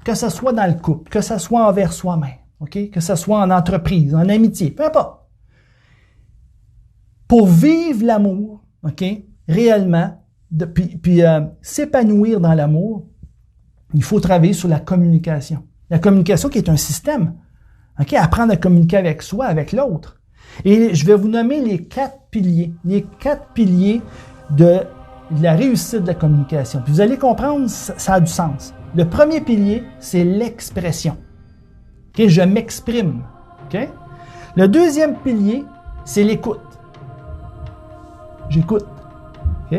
que ce soit dans le couple, que ce soit envers soi-même, OK? Que ce soit en entreprise, en amitié, peu importe. Pour vivre l'amour, OK, réellement, puis s'épanouir dans l'amour, il faut travailler sur la communication. La communication qui est un système. OK, apprendre à communiquer avec soi, avec l'autre. Et je vais vous nommer les 4 piliers. Les 4 piliers de la réussite de la communication. Puis vous allez comprendre, ça a du sens. Le premier pilier, c'est l'expression. OK, je m'exprime. OK? Le deuxième pilier, c'est l'écoute. J'écoute. OK?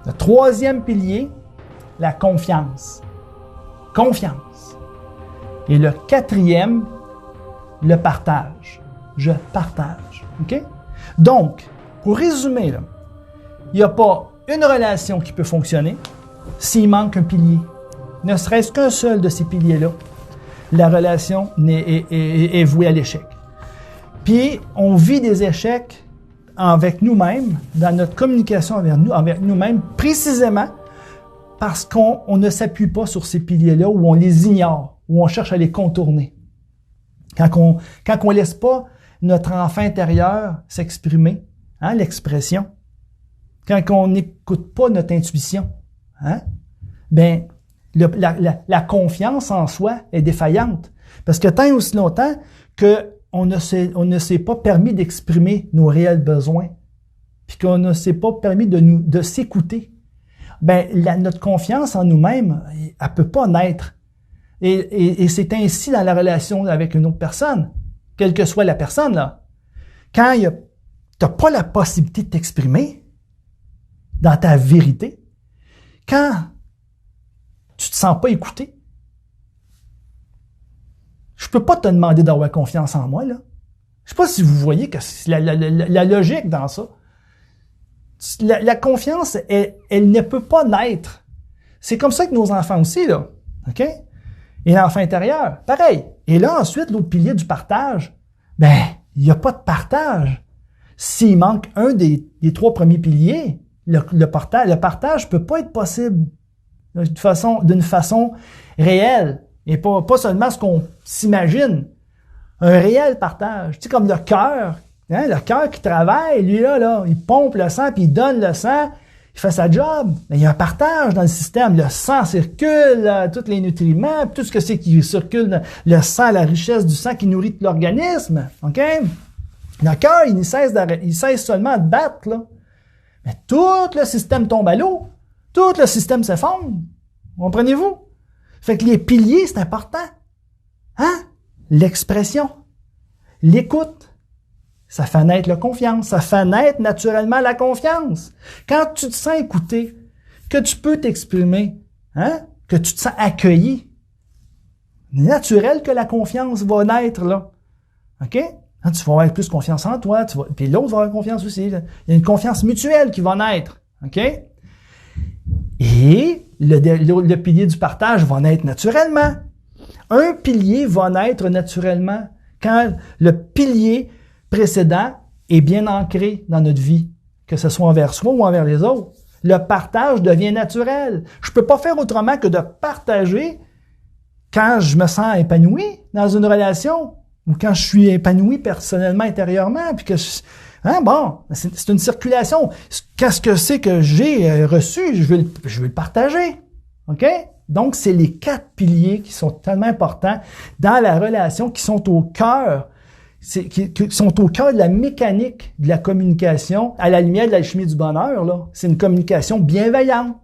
Le troisième pilier, la confiance. Confiance. Et le quatrième, le partage. Je partage. OK? Donc, pour résumer, là, il n'y a pas une relation qui peut fonctionner s'il manque un pilier. Ne serait-ce qu'un seul de ces piliers-là, la relation est vouée à l'échec. Puis, on vit des échecs avec nous-mêmes, dans notre communication avec nous-mêmes, précisément parce qu'on ne s'appuie pas sur ces piliers-là, ou on les ignore, ou on cherche à les contourner. Quand on laisse pas notre enfant intérieur s'exprimer, hein, l'expression, quand on n'écoute pas notre intuition, hein, ben la confiance en soi est défaillante. Parce que tant et aussi longtemps qu'on ne s'est pas permis d'exprimer nos réels besoins, puis qu'on ne s'est pas permis de s'écouter, ben notre confiance en nous-mêmes, elle peut pas naître. Et c'est ainsi dans la relation avec une autre personne, quelle que soit la personne, là. Quand tu n'as pas la possibilité de t'exprimer dans ta vérité, quand tu te sens pas écouté, je peux pas te demander d'avoir confiance en moi, là. Je sais pas si vous voyez que c'est la logique dans ça. La confiance, elle ne peut pas naître. C'est comme ça que nos enfants aussi, là. OK? Et l'enfant intérieur, pareil. Et là, ensuite, l'autre pilier du partage, ben, il n'y a pas de partage. S'il manque un des 3 premiers piliers, le partage peut pas être possible d'une façon réelle. Et pas seulement ce qu'on s'imagine. Un réel partage. Tu sais, comme le cœur. Hein, le cœur qui travaille, lui, là, il pompe le sang, puis il donne le sang, il fait sa job. Mais il y a un partage dans le système. Le sang circule, tous les nutriments, tout ce que c'est qui circule, le sang, la richesse du sang qui nourrit tout l'organisme. OK? Le cœur, il cesse seulement de battre, là. Mais tout le système tombe à l'eau. Tout le système s'effondre. Comprenez-vous? Fait que les piliers, c'est important. Hein? L'expression. L'écoute. Ça fait naître la confiance. Ça fait naître naturellement la confiance. Quand tu te sens écouté, que tu peux t'exprimer, hein? Que tu te sens accueilli, naturel que la confiance va naître, là. OK? Hein, tu vas avoir plus confiance en toi, puis l'autre va avoir confiance aussi. Là. Il y a une confiance mutuelle qui va naître. OK? Et le pilier du partage va naître naturellement. Un pilier va naître naturellement quand le pilier précédent est bien ancré dans notre vie, que ce soit envers soi ou envers les autres. Le partage devient naturel. Je peux pas faire autrement que de partager quand je me sens épanoui dans une relation ou quand je suis épanoui personnellement, intérieurement, puis que c'est une circulation. Qu'est-ce que c'est que j'ai reçu? Je vais le partager. OK? Donc, c'est les 4 piliers qui sont tellement importants dans la relation, qui sont au cœur, qui sont au cœur de la mécanique de la communication à la lumière de l'alchimie du bonheur, là. C'est une communication bienveillante.